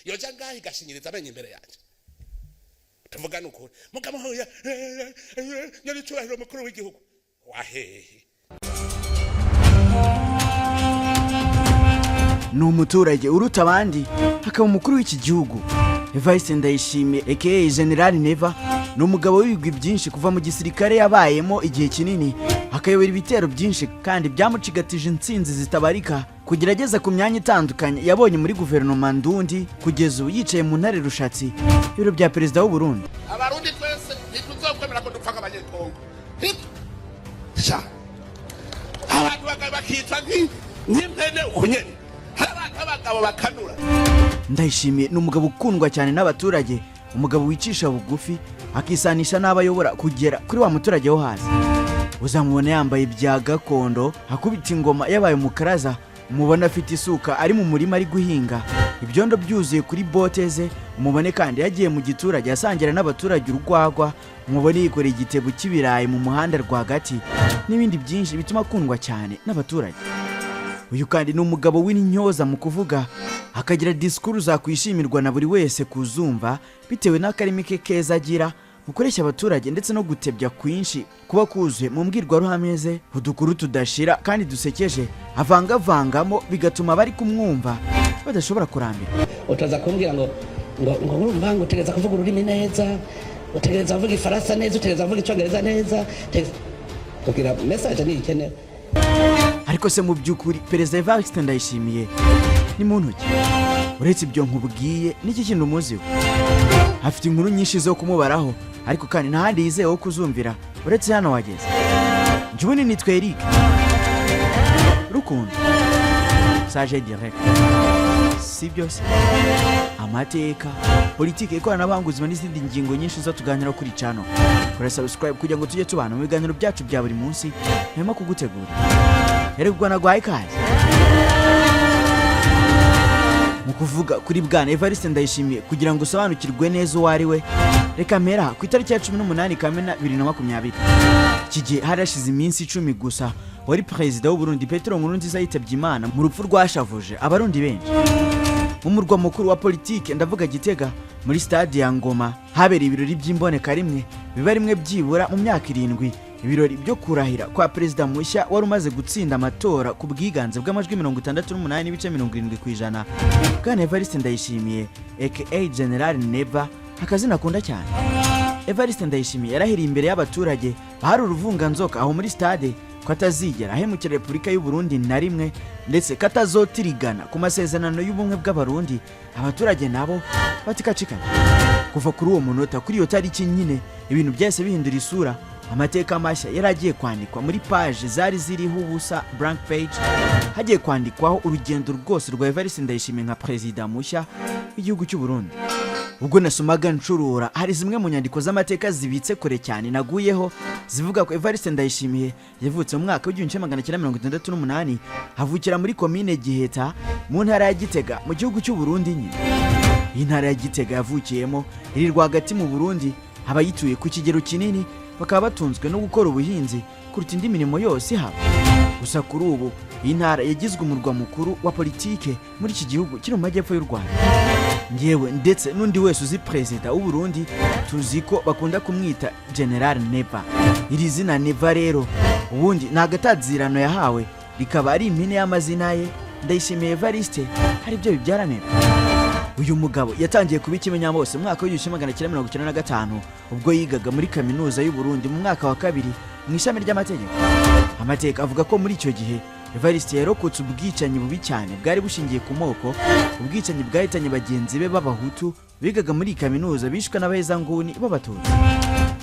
yoja ngaho igashinyiriza amenye imbere yanje tuvugana ukuri mugabo hoya nyari cyubahiro mukuru w'igihugu wahehe ni umuturage uruta abandi hakaba umukuru w'iki gihugu. Evariste Ndayishimiye aka General Neva ni umugabo w'ibigwi byinshi kuva mu gisirikare yabayemo igihe kinini akayobora ibitero byinshi kandi byamucigatije intsinzi zitabarika kugerageza ku myanya itandukanye yabonye muri guverinoma ndundi kugeza ubu yicaye mu ntare rushatsi ibiro bya perezida w'u Burundi. Abarundi twese ntituzokwemera ko dupfa nk'abanyekongo sha abantu bakitwa nk'impene ukunyene abagabo bakanura. Ndayishimiye ni umugabo ukundwa cyane n'abaturage, umugabo wicisha bugufi akisanisha n'abayobora kugera kuri wa muturage wo hasi. Uzamubona yambaye ibya gakondo akubita ingoma yabaye umukaraza, umubona afite isuka ari mu murima ari guhinga, ibyondo byuzuye kuri bote ze, umubone kandi yagiye mu giturage asangira n'abaturage urwagwa, umubone yikoreye igitebo cy'ibirayi mu muhanda rwagati n'ibindi byinshi bituma akundwa cyane n'abaturage. Uyu kandi ni umugabo w'intyoza mu kuvuga, akagira disikuru zakwishimirwa na buri wese kuzumva bitewe n'akarimi ke keza agira mukoresha abaturage ndetse no gutebya kwinshi kuba kuzuye mu mbwirwaruhame ze, udukuru tudashira kandi dusekeje avangavangamo bigatuma bari kumwumva badashobora kurambira. Utaza kumbwira ngo urumva ngo utegereza kuvuga ururimi neza, utegereza kuvuga ifaransa neza, utegereza kuvuga icyongereza neza, kugira message ni ikeneye. Ariko se mu by'ukuri Perezida Evariste Ndayishimiye ni muntu ki? Uretse ibyo nkubwiye n'iki kintu umuziho? Afite inkuru nyinshi zo kumubaraho, ariko kandi ntahandi yizeho kuzumvira uretse hano wageze. Njyewe nitwa Eric Rukundo Sage Direct. Si byose amateka, politike, ikoranabuhanga, ubuzima n'izindi ngingo nyinshi zo tuganira kuri channel. Kora subscribe kugira ngo tujye tubana mu biganiro byacu bya buri munsi nyuma kugutegura. Erigwa na gwaye kazi mu kuvuga kuri bwana Evariste Ndayishimiye kugira ngo usobanukirwe neza uwo ari we. Reka mpera ku itariki ya 18 Kamena 2020. Iki gihe harashize iminsi 10 gusa wari perezida w'u Burundi Petero Nkurunziza yitabye Imana mu rupfu rwashavuje abarundi benshi. Mu murwa mukuru wa politike ndavuga Gitega, muri stade ya Ngoma habereye ibirori by'imboneka rimwe biba rimwe byibura mu myaka 7, ibirori byo kurahira kwa perezida mushya wari umaze gutsinda amatora ku bwiganze bw'amajwi 68.70%. Bwana Evariste Ndayishimiye aka General Neva, akazina akunda cyane. Evariste Ndayishimiye yarahiriye imbere y'abaturage bahari uruvunganzoka aho muri stade ko atazigera ahemukira Repubulika y'u Burundi na rimwe, ndetse katazotirigana ku masezerano y'ubumwe bw'abarundi. Abaturage nabo batikacikanye. Kuva kuri uwo munota kuri iyo tariki nyine ibintu byose bihindura isura. Amateka mashya yaragiye kwandikwa muri page zari ziriho ubusa, blank page. Hagiye kwandikwaho urugendo rwose rwa Evariste Ndayishimiye nka perezida mushya w'igihugu cy'u Burundi. Ubwo nasomaga ncurura hari zimwe mu nyandiko z'amateka zibitse kure cyane naguyeho zivuga ko Evariste Ndayishimiye yavutse mu mwaka w'1968 havukira muri komine Giheta mu ntara ya Gitega mu gihugu cy'u Burundi nyine. Iyi ntara ya Gitega yavukiyemo iri rwagati mu Burundi, abayituye ku kigero kinini bakaba batunzwe no gukora ubuhinzi kuruta indi mirimo yose haba. Gusa kuri ubu iyi ntara yagizwe umurwa mukuru wa politike muri iki gihugu kiri mu majyepfo y'u Rwanda. Ngewe ndetse n'undi wese uzi perezida w'u Burundi tuzi ko bakunda kumwita General Neva. Iri zina Neva rero ubundi nagatazirano yahawe rikaba ari impine y'amazina ye Ndayishimiye Evariste, hari byo bibyara Neva. Uyu mugabo yatangiye kuba ikimenyabose mu mwaka w'1995 ubwo yigaga muri kaminuza y'u Burundi mu mwaka wa 2 mu ishami ry'amategeko. Amateka avuga ko muri icyo gihe Evariste yarokotse ubwicanyi bubi cyane bwari bushingiye ku moko, ubwicanyi bwahitanye bagenzi be b'abahutu bigaga muri kaminuza bishwe n'abahezanguni b'abatutsi.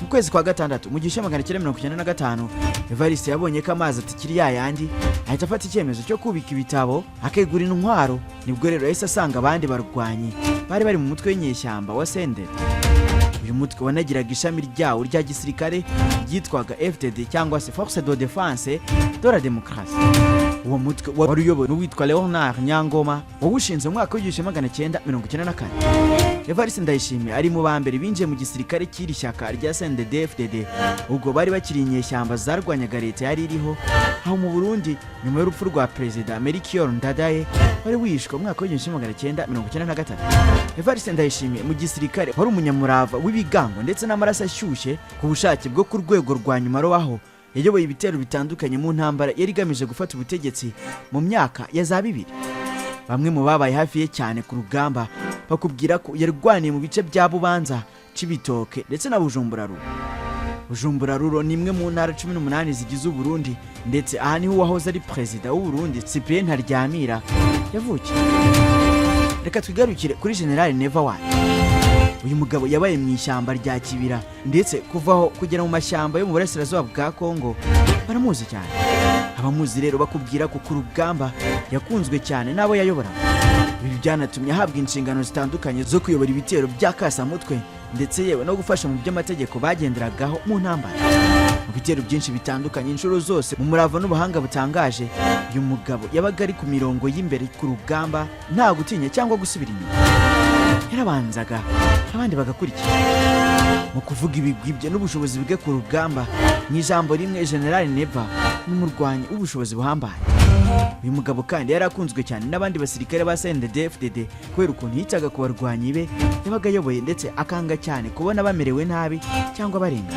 Mu kwezi kwa gatandatu mu 1995 Evariste yabonye ko amazi atikiri yayandi, ahita afata icyemezo cyo kubika ibitabo akegura intwaro. Nibwo rero yahise asanga abandi barwanyi bari mu mutwe w'inyeshyamba wa Senderi. uyu mutwe wanagiraga ishami ryawo rya gisirikare ryitwaga FDD cyangwa se Force de Défense de la Démocratie. Uwo mutwe wari uyobowe n'uwitwa Leonard Nyangoma wawushinze mu mwaka w'1994. Evariste Ndayishimiye ari mu bambere binjiye mu gisirikare cy'iri shyaka rya CNDD-FDD ubwo bari bakiri inyeshyamba zarwanyaga leta yari iriho aho mu Burundi nyuma y'urupfu rwa Perezida Melchior Ndadaye wari wishwe mu mwaka w'1993. Evariste Ndayishimiye mu gisirikare wari umunyamurava w'ibigango ndetse n'amaraso ashyushye ku bushake bwo ku rwego rwa nyuma robaho yayoboye ibitero bitandukanye mu ntambara yari igamije gufata ubutegetsi mu myaka ya za 2000. Bamwe mu babaye hafi ye cyane ku rugamba bakubwira ko yarwaniye mu bice bya Bubanza, Cibitoke ndetse na Bujumbura Ruro. Bujumbura Ruro ni imwe mu ntara 18 zigize u Burundi ndetse aha niho wahoze ari perezida w'u Burundi Cyprien Ntaryamira yavukiye. Reka twigarukire kuri General Neva Wayo. Uyu mugabo yabaye mu ishyamba rya Kibira ndetse kuvaho kugera mu mashyamba yo mu burasirazuba bwa Kongo baramuzi cyane. Abamuzi rero bakubwira ko ku rugamba yakunzwe cyane nabo yayoboraga. Ibi byanatumye ahabwa inshingano zitandukanye zo kuyobora ibitero bya kasamutwe ndetse yewe no gufasha mu by'amategeko bagenderagaho mu ntambara. Mu bitero byinshi bitandukanye inshuro zose mu murava n'ubuhanga butangaje uyu mugabo yabaga ari ku mirongo y'imbere ku rugamba nta gutinya cyangwa gusubira inyuma. Yarabanzaga abandi bagakurikira. Mu kuvuga ibigwi bye n'ubushobozi bwe ku rugamba mu ijambo rimwe General Neva n'umurwanyi w'ubushobozi buhambaye. Uyu mugabo kandi yarakunzwe cyane n'abandi basirikare ba CNDD-FDD kubera ukuntu yitaga ku barwanyi be yabaga ayoboye ndetse akanga cyane kubona bamerewe nabi cyangwa barenga.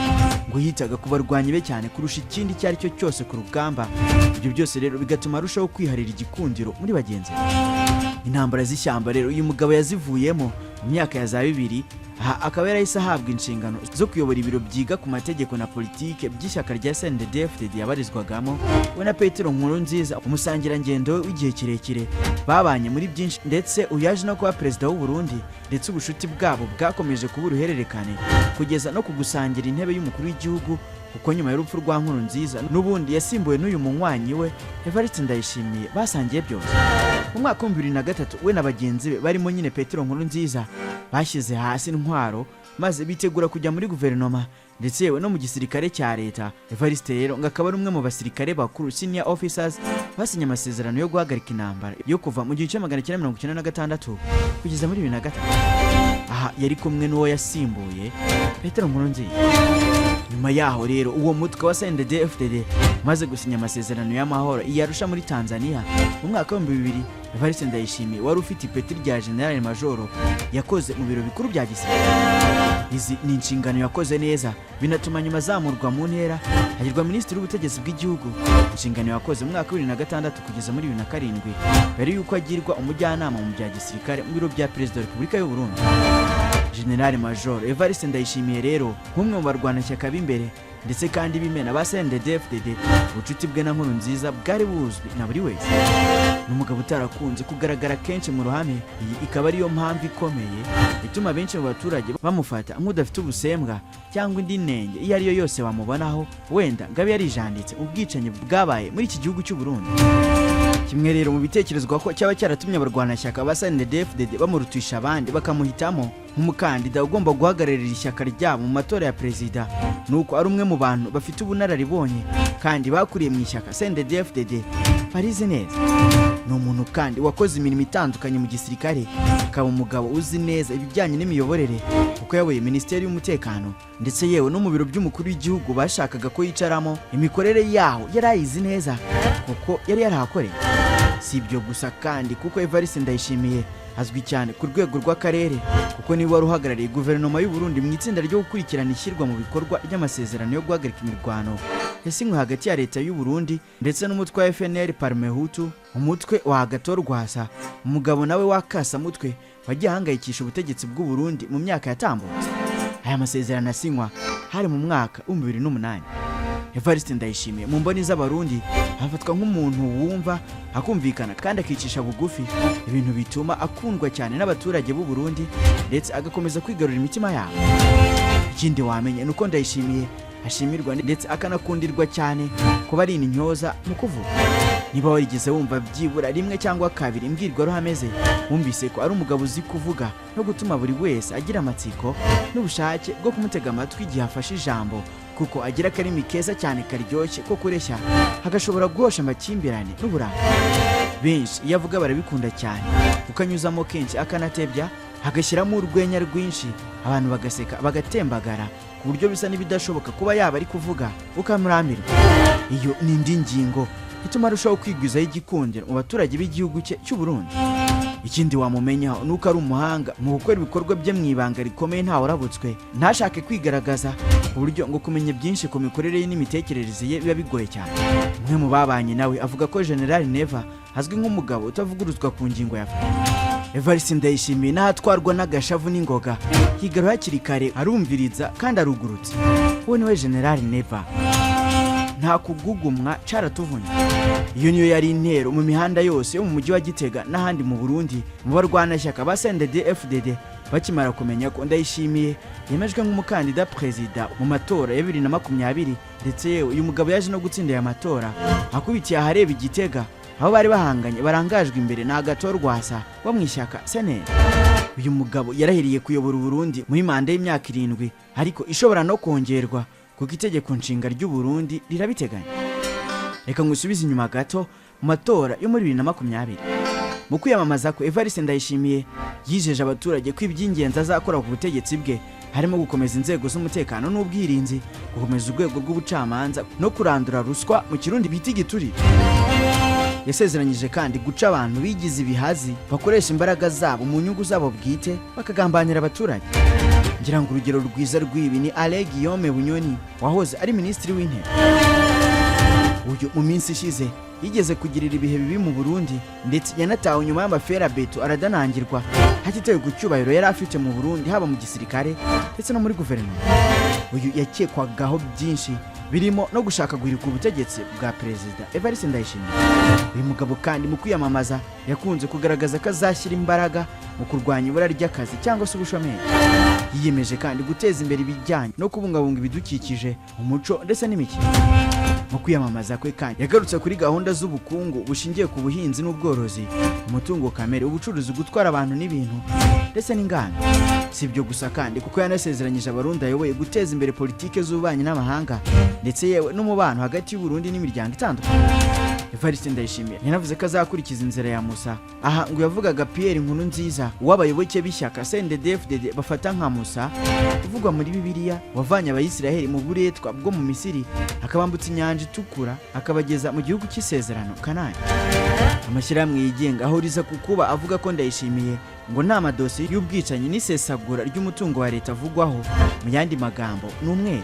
Ngo yitaga ku barwanyi be cyane kurusha ikindi cyari cyo cyose ku rugamba. Ibyo byose rero bigatuma arushaho kwiharira igikundiro muri bagenzi be. Intambara z'ishyamba rero uyu mugabo yazivuyemo mu myaka ya za 2000. Aha akaba yarahise ahabwa inshingano zo kuyobora ibiro byiga ku mategeko na politike by'ishyaka rya CNDD-FDD yabarizwagamo we na Petero Nkurunziza umusangirangendo w'igihe kirekire. Babanye muri byinshi ndetse uyaje no kuba perezida w'u Burundi ndetse ubushuti bwabo bwakomeje kuba uruhererekane kugeza no kugusangira intebe y'umukuru w'igihugu kuko nyuma y'urupfu rwa Nkurunziza n'ubundi yasimbuwe n'uyu munywanyi we Evariste Ndayishimiye basangiye byose. Mu mwaka wa 2003 we na bagenzi be barimo nyine Petero Nkurunziza bashyize hasi intwaro maze bitegura kujya muri guverinoma ndetse yewe no mu gisirikare cya leta. Evariste rero ngakaba ari umwe mu basirikare bakuru senior officers basinye amasezerano yo guhagarika intambara yo kuva mu 1996 kugeza muri 2003. Aha yari kumwe n'uwo yasimbuye Petero Nkurunziza. Nyuma yaho rero uwo mutwe wa CNDD-FDD maze gusinya amasezerano y'amahoro iyarusha muri Tanzania mu mwaka wa 2000. Evariste Ndayishimiye wari ufite ipeti rya General Major yakoze mu biro bikuru bya gisirikare. Izi ni inshingano yakoze neza binatuma nyuma zamurwa mu ntera hagirwa Minisitiri w'Ubutegetsi bw'Igihugu. Inshingano yakoze mu mwaka wa 2006 kugeza muri 2007 mbere yuko agirwa umujyanama mu bya gisirikare mu biro bya Perezida wa Repubulika y'u Burundi. General Major Evariste Ndayishimiye rero nk'umwe mu barwanashyaka b'imbere ndetse kandi bimena ba CNDD-FDD ubucuti bwe na Nkurunziza bwari buzwi na buri wese. N'umugabo utarakunze kugaragara kenshi mu ruhame. Iyi ikaba ariyo mpamvu ikomeye ituma benshi mu baturage bamufata nk'udafite ubusembwa cyangwa indi nenge iyo ariyo yose wamubonaho wenda ngabe yarijanditse ubwicanyi bwabaye muri iki gihugu cy'u Burundi. Kimwe rero mu bitekerezwa ko cyaba cyaratumye abarwanashyaka ba CNDD-FDD bamurutisha abandi bakamuhitamo nk'umukandida ugomba guhagararira ishyaka ryabo mu matora ya perezida nuko ari umwe mu bantu bafite ubunararibonye kandi bakuriye mu ishyaka CNDD-FDD barize neza. Ni umuntu kandi wakoze imirimo itandukanye mu gisirikare akaba umugabo uzi neza ibijyanye n'imiyoborere kuko yabaye Minisiteri y'Umutekano ndetse yewe no mu biro by'umukuru w'igihugu bashakaga ko yicaramo. Imikorere yaho yarayizi neza kuko yari yarahakoreye. Si ibyo gusa kandi kuko Evariste Ndayishimiye azwi cyane ku rwego rw'akarere kuko niwe wari uhagarariye guverinoma y'u Burundi mu itsinda ryo gukurikirana ishyirwa mu bikorwa ry'amasezerano yo guhagarika imirwano yasinywe hagati ya leta y'u Burundi ndetse n'umutwe wa FNL Parmehutu, umutwe wa Agathon Rwasa, umugabo nawe wakasa mutwe wagiye ahangayikisha ubutegetsi bw'u Burundi mu myaka yatambutse. Aya masezerano asinywa hari mu mwaka wa 2008. Evariste Ndayishimiye mu mboni z'abarundi afatwa nk'umuntu wumva akumvikana kandi akicisha bugufi, ibintu bituma akundwa cyane n'abaturage b'u Burundi ndetse agakomeza kwigarurira imitima yabo. Ikindi wamenye nuko Ndayishimiye ashimirwa ndetse akanakundirwa cyane kuba ari intyoza mu kuvuga. niba warigeze wumva byibura rimwe cyangwa kabiri imbwirwaruhame ze, wumvise ko ari umugabo uzi kuvuga no gutuma buri wese agira amatsiko n'ubushake bwo kumutega amatwi igihe afashe ijambo, kuko agira akarimi keza cyane karyoshye ko kureshya, hagashobora guhosha amakimbirane n'uburanga. Benshi iyo avuga barabikunda cyane, kuko anyuzamo kenshi akanatebya, hagashyiramo urwenya rwinshi, abantu bagaseka bagatembagara, ku buryo bisa n'ibidashoboka kuba yaba ari kuvuga ukamurambirwa. Iyo ni indi ngingo ituma arushaho kwigwizaho igikundiro mu baturage b'igihugu cye cy'u Burundi. Ikindi wamumenyaho nuko ari umuhanga mu gukora ibikorwa bye mu ibanga rikomeye ntawe urabutswe, ntashake kwigaragaza, ku buryo ngo kumenya byinshi ku mikorere ye n'imitekerereze ye biba bigoye cyane. Umwe mu babanye nawe avuga ko General Neva azwi nk'umugabo utavuguruzwa ku ngingo ya Evariste Ndayishimiye n'ahatwarwa n'agashavu n'ingoga, higaruye hakiri kare, arumviriza kandi arugurutse. Uwo niwe General Neva, nta kugugumwa caratuvunye. Iyo niyo yari intero mu mihanda yose yo mu mujyi wa Gitega n'ahandi mu Burundi, mu barwanashyaka ba CNDD-FDD bakimara kumenya ko Ndayishimiye yemejwe nk'umukandida perezida mu matora ya 2020, ndetse yewe uyu mugabo yaje no gutsinda aya matora akubitiye ahareba Igitega, aho bari bahanganye barangajwe imbere na Agathon Rwasa wo mu ishyaka CNL. Uyu mugabo yarahiriye kuyobora Burundi muri manda y'imyaka 7, ariko ishobora no kongerwa kuko itegeko nshinga ry'u Burundi rirabiteganya. Reka ngusubize inyuma gato mu matora yo muri 2020. Mu kwiyamamaza ko Evariste Ndayishimiye yijeje abaturage ko iby'ingenzi azakora ku butegetsi bwe harimo gukomeza inzego z'umutekano n'ubwirinzi, gukomeza urwego rw'ubucamanza no kurandura ruswa, mu Kirundi bita igiturire. Yasezeranyije kandi guca abantu bigize ibihazi bakoresha imbaraga zabo mu nyungu zabo bwite, bakagambanira abaturage. Ngira ngo urugero rwiza rw'ibi ni Alain Guillaume Bunyoni, wahoze ari minisitiri w'intebe. Uyu mu minsi ishize yigeze kugirira ibihe bibi mu Burundi, ndetse yanatawe nyuma y'amafera beto aradanangirwa, hatitewe ku cyubahiro yari afite mu Burundi, haba mu gisirikare ndetse no muri guverinoma. Uyu yakekwagaho byinshi, birimo no gushaka guhirika ubutegetsi bwa perezida Evariste Ndayishimiye. Uyu mugabo kandi mu kwiyamamaza yakunze kugaragaza ko azashyira imbaraga mu kurwanya ibura ry'akazi cyangwa se ubushomeri. Yiyemeje kandi guteza imbere ibijyanye no kubungabunga ibidukikije, umuco ndetse n'imikino. Mu kwiyamamaza kwe kandi yagarutse kuri gahunda z'ubukungu bushingiye ku buhinzi n'ubworozi, umutungo kamere, ubucuruzi, gutwara abantu n'ibintu ndetse n'inganda. Si ibyo gusa kandi kuko yanasezeranyije abarundi ayoboye guteza imbere politike z'ububanyi n'amahanga, ndetse yewe n'umubano hagati y'u Burundi n'imiryango itandukanye. Evariste Ndayishimiye yanavuze ko azakurikiza inzira ya Musa. Aha ngo yavugaga Pierre Nkurunziza, uw'abayoboke b'ishyaka CNDD-FDD bafata nka Musa, uvugwa muri Bibiliya, wavanye Abayisiraheli mu buretwa bwo mu Misiri, akabambutsa inyanja itukura, akabageza mu gihugu cy'isezerano Kanani. Amashyirahamwe yigenga ahuriza ku kuba avuga ko Ndayishimiye ngo nta madosiye y'ubwicanyi n'isesagura ry'umutungo wa leta avugwaho, mu yandi magambo ni umwere.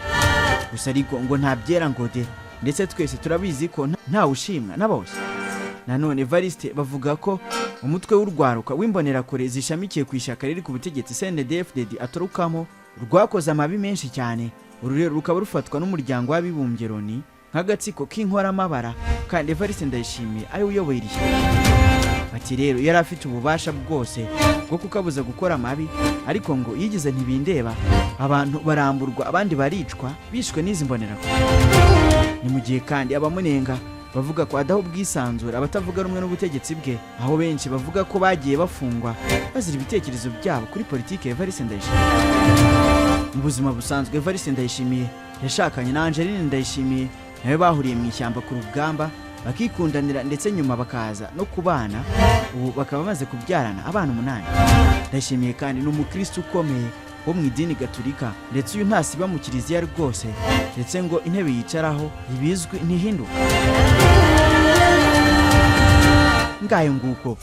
Gusa ariko ngo nta byera ngo de, ndetse twese turabizi ko nta ushimwa na bose. Nanone Evariste bavuga ko umutwe w'urwaruka w'imbonerakure zishamikiye ku ishyaka riri ku butegetsi CNDD-FDD atorukamo rwakoze amabi menshi cyane, uru rero rukaba rufatwa n'umuryango w'abibumbye Loni nk'agatsiko k'inkoramabara, kandi Evariste Ndayishimiye ari uyoboye iri shyaka. Bati rero yari afite ububasha bwose bwo kukabuza gukora amabi, ariko ngo yigize ntibindeba, abantu baramburwa, abandi baricwa bishwe n'izi mbonerakure. Ni mu gihe kandi abamunenga bavuga ko adaho ubwisanzure abatavuga rumwe n'ubutegetsi bwe, aho benshi bavuga ko bagiye bafungwa bazira ibitekerezo byabo kuri politike ya Evariste Ndayishimiye. Mu buzima busanzwe Evariste Ndayishimiye yashakanye na Angeline Ndayishimiye, nawe bahuriye mu ishyamba ku rugamba, bakikundanira ndetse nyuma bakaza no kubana, ubu bakaba bamaze kubyarana abana 8. Ndayishimiye kandi ni umukristo ukomeye wo mu idini Gatolika, ndetse uyu ntasiba mu kiliziya rwose, ndetse ngo intebe yicaraho ibizwi ntihinduka. Ngayo nguko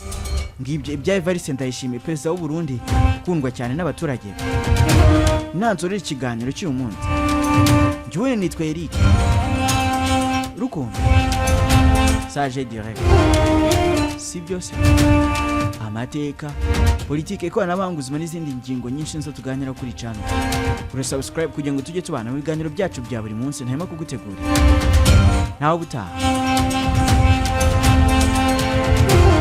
ngibyo ibya Evariste Ndayishimiye, perezida w'u Burundi ukundwa cyane n'abaturage. Nanzorera ikiganiro cy'uyu munsi, njyewe nitwa Eric Rukundo, Sage Direct. Si byose amateka, politike, ikoranabuhanga, ubuzima n'izindi ngingo nyinshi nzo tuganira kuri channel. Ure subscribe kugira ngo tujye tubana mu biganiro byacu bya buri munsi ntahema kugutegura. Naho butaha.